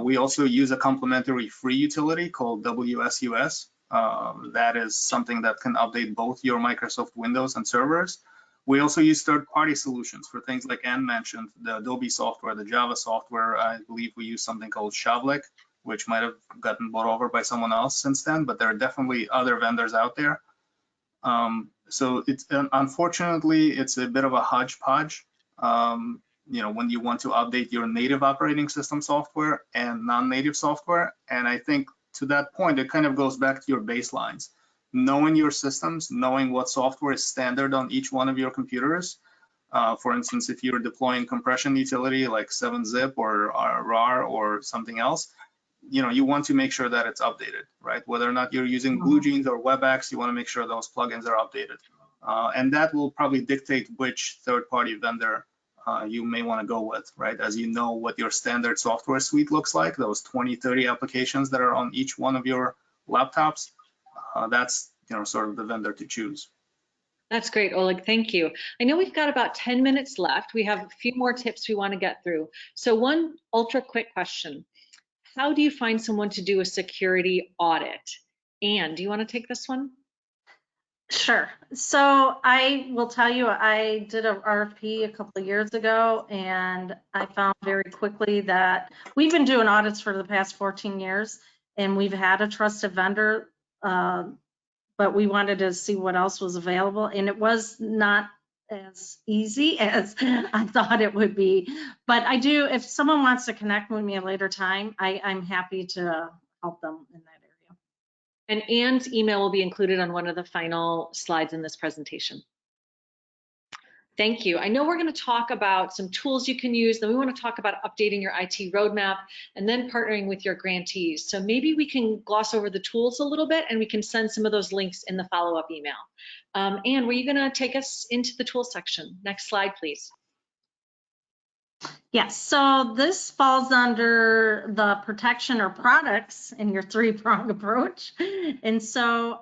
We also use a complementary free utility called WSUS. That is something that can update both your Microsoft Windows and servers. We also use third-party solutions for things like Anne mentioned, the Adobe software, the Java software. I believe we use something called Shavlik, which might have gotten bought over by someone else since then, but there are definitely other vendors out there. So it's unfortunately, it's a bit of a hodgepodge. You know, when you want to update your native operating system software and non-native software. And I think to that point, it kind of goes back to your baselines. Knowing your systems, knowing what software is standard on each one of your computers. For instance, if you're deploying compression utility like 7-zip or RAR or something else, you know, you want to make sure that it's updated, right? Whether or not you're using BlueJeans or WebEx, you want to make sure those plugins are updated. And that will probably dictate which third-party vendor you may want to go with, right? As you know what your standard software suite looks like, those 20, 30 applications that are on each one of your laptops, that's, you know, sort of the vendor to choose. That's great, Oleg, thank you. I know we've got about 10 minutes left. We have a few more tips we want to get through. So one ultra quick question. How do you find someone to do a security audit? Anne, do you want to take this one? Sure. So I will tell you, I did an RFP a couple of years ago, and I found very quickly that we've been doing audits for the past 14 years, and we've had a trusted vendor, but we wanted to see what else was available, and it was not as easy as I thought it would be. But I do, if someone wants to connect with me at a later time, I'm happy to help them in that area. And Anne's email will be included on one of the final slides in this presentation. Thank you. I know we're going to talk about some tools you can use, then we want to talk about updating your IT roadmap and then partnering with your grantees. So maybe we can gloss over the tools a little bit and we can send some of those links in the follow-up email. Anne, were you going to take us into the tools section? Next slide, please. Yes, so this falls under the protection or products in your three-prong approach. And so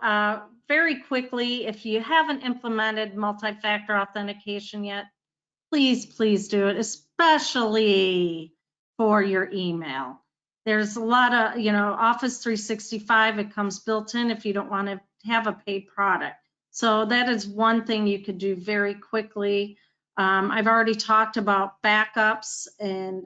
very quickly, if you haven't implemented multi-factor authentication yet, please do it, especially for your email. There's a lot of, you know, Office 365, it comes built in if you don't want to have a paid product. So that is one thing you could do very quickly. I've already talked about backups, and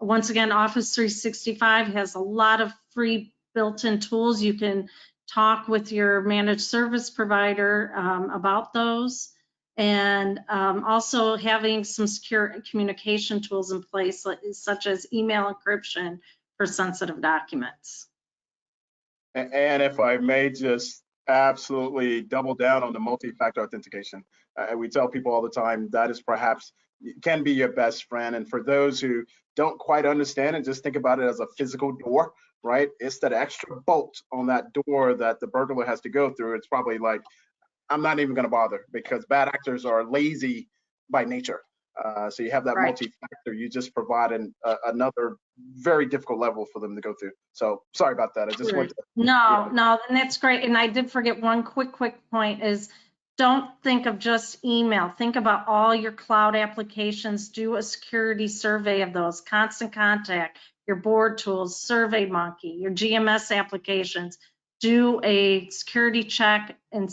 once again, Office 365 has a lot of free built-in tools. You can talk with your managed service provider about those, and also having some secure communication tools in place, such as email encryption for sensitive documents. And if I may just absolutely double down on the multi-factor authentication. We tell people all the time that is perhaps can be your best friend. And for those who don't quite understand it, just think about it as a physical door, right? It's that extra bolt on that door that the burglar has to go through. It's probably like, I'm not even going to bother because bad actors are lazy by nature. So you have that multi-factor, you just provide another very difficult level for them to go through. So sorry about that. I just want to. No, and that's great. And I did forget one quick point is don't think of just email. Think about all your cloud applications. Do a security survey of those. Constant Contact, your board tools, SurveyMonkey, your GMS applications. do a security check and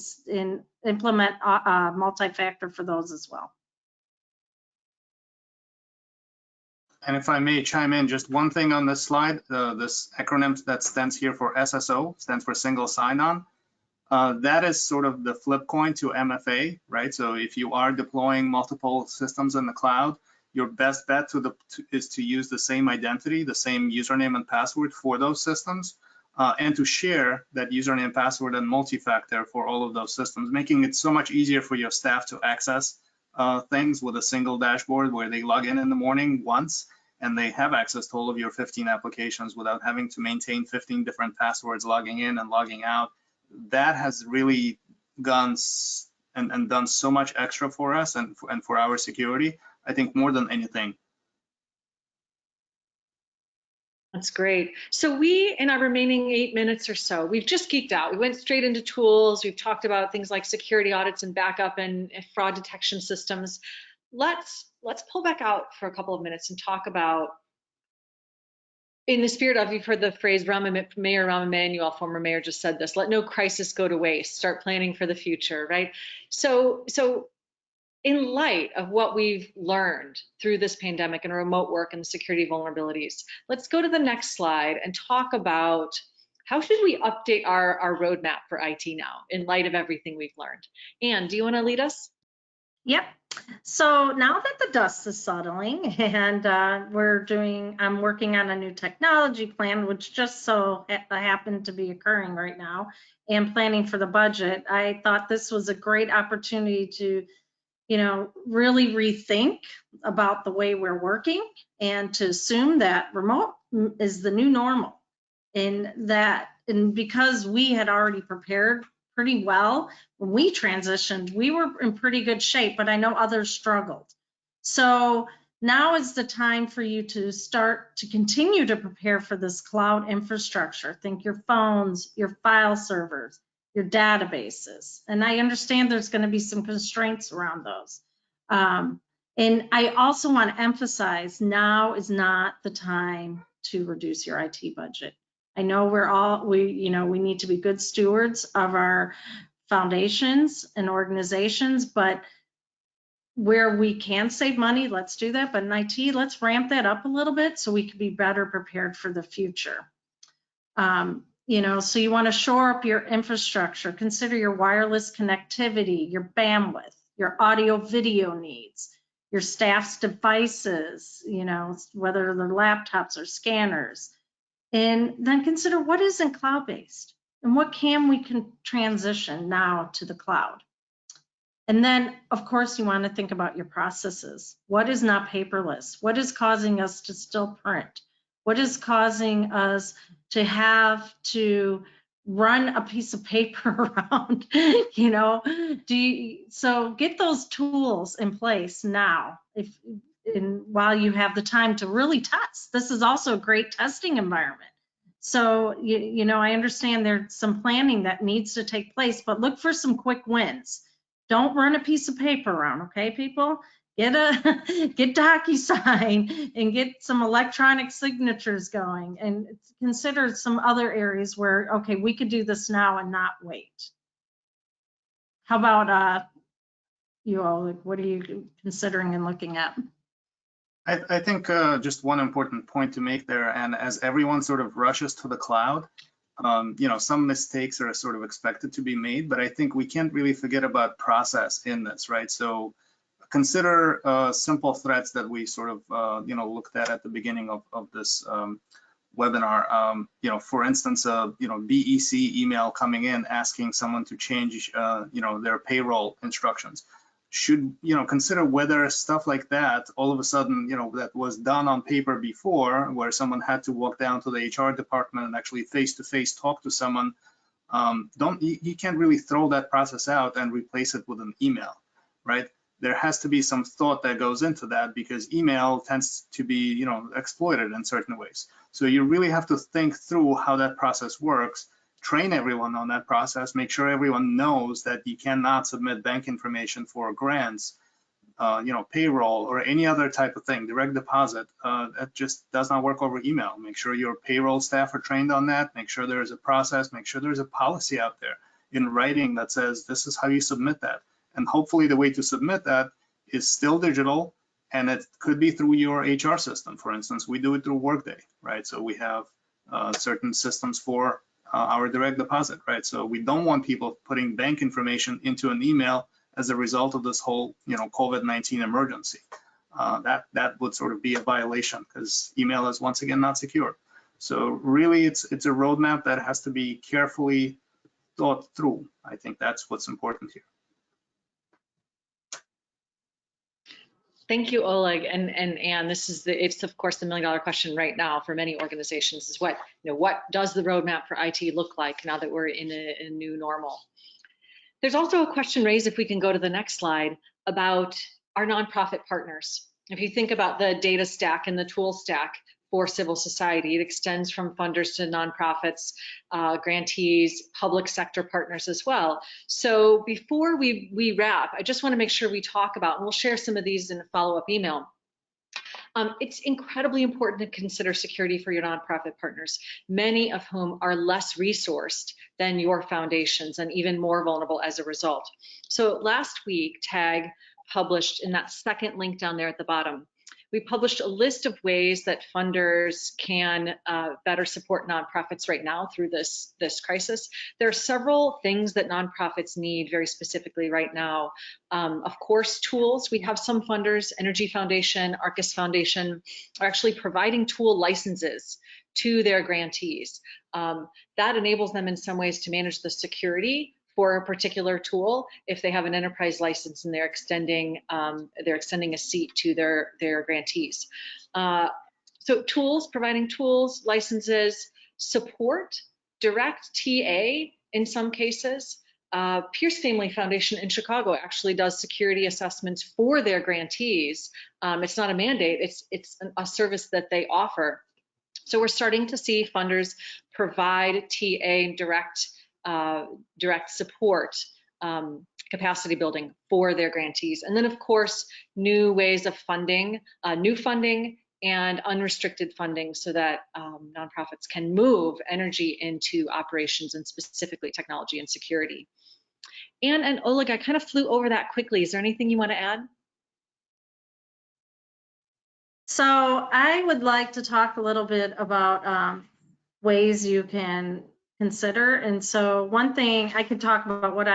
implement multi-factor for those as well. And if I may chime in, just one thing on this slide, this acronym that stands here for SSO, stands for single sign-on. That is sort of the flip coin to MFA, right? So if you are deploying multiple systems in the cloud, your best bet is to use the same identity, the same username and password for those systems, and to share that username, password, and multi-factor for all of those systems, making it so much easier for your staff to access things with a single dashboard where they log in the morning once, and they have access to all of your 15 applications without having to maintain 15 different passwords logging in and logging out. That has really gone and done so much extra for us and for our security, I think, more than anything. That's great. So we, in our remaining 8 minutes or so, we've just geeked out. We went straight into tools. We've talked about things like security audits and backup and fraud detection systems. Let's pull back out for a couple of minutes and talk about, in the spirit of, you've heard the phrase, Mayor Rahm Emanuel, former mayor, just said this: let no crisis go to waste. Start planning for the future, right? So in light of what we've learned through this pandemic and remote work and the security vulnerabilities, let's go to the next slide and talk about how should we update our roadmap for IT now in light of everything we've learned. Anne, do you want to lead us? Yep. So now that the dust is settling and I'm working on a new technology plan, which just so happened to be occurring right now, and planning for the budget, I thought this was a great opportunity to, really rethink about the way we're working and to assume that remote is the new normal. And because we had already prepared pretty well when we transitioned, we were in pretty good shape, but I know others struggled. So now is the time for you to start to continue to prepare for this cloud infrastructure. Think your phones, your file servers, your databases. And I understand there's going to be some constraints around those. And I also want to emphasize, now is not the time to reduce your IT budget. I know we need to be good stewards of our foundations and organizations, but where we can save money, let's do that. But in IT, let's ramp that up a little bit so we can be better prepared for the future. So you want to shore up your infrastructure, consider your wireless connectivity, your bandwidth, your audio video needs, your staff's devices, whether they're laptops or scanners. And then consider what isn't cloud-based and what we can transition now to the cloud. And then, of course, you want to think about your processes. What is not paperless? What is causing us to still print? What is causing us to have to run a piece of paper around, so get those tools in place now while you have the time to really test. This is also a great testing environment. So, I understand there's some planning that needs to take place, but look for some quick wins. Don't run a piece of paper around, okay, people? Get DocuSign and get some electronic signatures going, and consider some other areas where, okay, we could do this now and not wait. How about you all? What are you considering and looking at? I think just one important point to make there, and as everyone sort of rushes to the cloud, some mistakes are sort of expected to be made, but I think we can't really forget about process in this, right? So consider simple threats that we sort of, looked at the beginning of this webinar. For instance, BEC email coming in asking someone to change, their payroll instructions. Should, consider whether stuff like that, all of a sudden, that was done on paper before, where someone had to walk down to the HR department and actually face-to-face talk to someone, you can't really throw that process out and replace it with an email, right? There has to be some thought that goes into that, because email tends to be, exploited in certain ways. So you really have to think through how that process works, train everyone on that process, make sure everyone knows that you cannot submit bank information for grants, payroll or any other type of thing, direct deposit, that just does not work over email. Make sure your payroll staff are trained on that. Make sure there is a process. Make sure there's a policy out there in writing that says this is how you submit that. And hopefully the way to submit that is still digital, and it could be through your HR system. For instance, we do it through Workday, right? So we have certain systems for our direct deposit, right? So we don't want people putting bank information into an email as a result of this whole, COVID-19 emergency. That would sort of be a violation because email is once again not secure. So really, it's a roadmap that has to be carefully thought through. I think that's what's important here. Thank you, Oleg. And Anne, it's of course the $1 million question right now for many organizations is what does the roadmap for IT look like now that we're in a new normal? There's also a question raised, if we can go to the next slide, about our nonprofit partners. If you think about the data stack and the tool stack for civil society, it extends from funders to nonprofits, grantees, public sector partners as well. So before we wrap, I just want to make sure we talk about, and we'll share some of these in a follow-up email. It's incredibly important to consider security for your nonprofit partners, many of whom are less resourced than your foundations and even more vulnerable as a result. So last week, TAG published in that second link down there at the bottom, we published a list of ways that funders can better support nonprofits right now through this crisis. There are several things that nonprofits need very specifically right now. Of course, tools. We have some funders, Energy Foundation, Arcus Foundation, are actually providing tool licenses to their grantees. That enables them in some ways to manage the security for a particular tool if they have an enterprise license and they're extending a seat to their grantees. So tools, providing tools, licenses, support, direct TA in some cases. Pierce Family Foundation in Chicago actually does security assessments for their grantees. It's not a mandate, it's a service that they offer. So we're starting to see funders provide TA direct support, capacity building for their grantees. And then of course, new ways of funding, new funding and unrestricted funding so that nonprofits can move energy into operations and specifically technology and security. Anne and Oleg, I kind of flew over that quickly. Is there anything you want to add? So I would like to talk a little bit about ways you can consider. And so one thing I could talk about what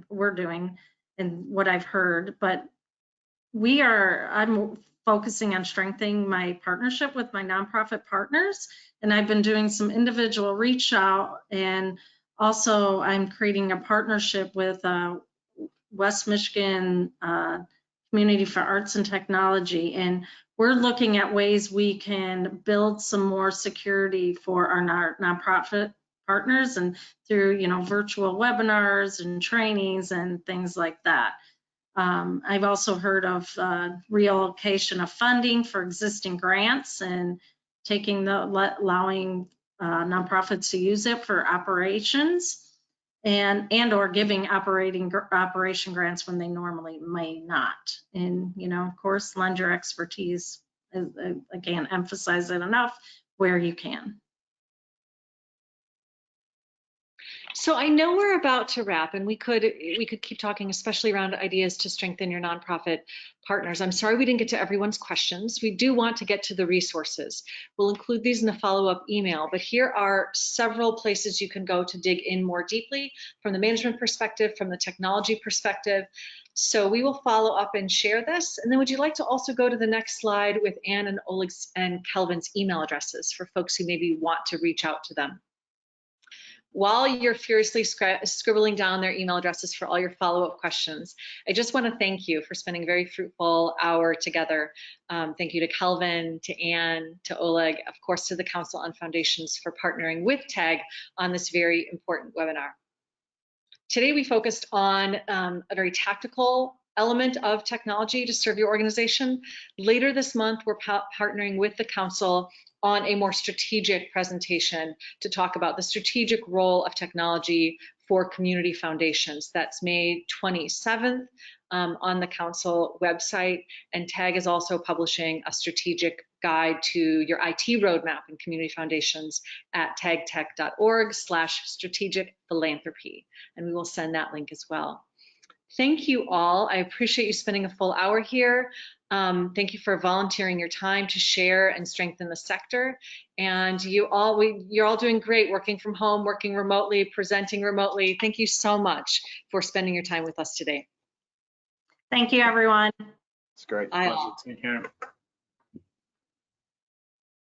we're doing and what I've heard, but I'm focusing on strengthening my partnership with my nonprofit partners. And I've been doing some individual reach out, and also I'm creating a partnership with West Michigan Community for Arts and Technology. And we're looking at ways we can build some more security for our nonprofit partners and through virtual webinars and trainings and things like that. I've also heard of reallocation of funding for existing grants and allowing nonprofits to use it for operations and or giving operation grants when they normally may not. And of course, lend your expertise. Again, emphasize it enough where you can. So I know we're about to wrap, and we could keep talking, especially around ideas to strengthen your nonprofit partners. I'm sorry we didn't get to everyone's questions. We do want to get to the resources. We'll include these in a follow-up email, but here are several places you can go to dig in more deeply from the management perspective, from the technology perspective. So we will follow up and share this. And then would you like to also go to the next slide with Anne and Oleg's and Kelvin's email addresses for folks who maybe want to reach out to them? While you're furiously scribbling down their email addresses for all your follow-up questions, I just want to thank you for spending a very fruitful hour together. Thank you to Kelvin, to Anne, to Oleg, of course, to the Council on Foundations for partnering with TAG on this very important webinar. Today, we focused on a very tactical element of technology to serve your organization. Later this month, we're partnering with the council on a more strategic presentation to talk about the strategic role of technology for community foundations. That's May 27th on the council website. And TAG is also publishing a strategic guide to your IT roadmap in community foundations at tagtech.org/strategic philanthropy. And we will send that link as well. Thank you all. I appreciate you spending a full hour here. Thank you for volunteering your time to share and strengthen the sector. And you're all doing great, working from home, working remotely, presenting remotely. Thank you so much for spending your time with us today. Thank you, everyone. It's great. Pleasure. Take care.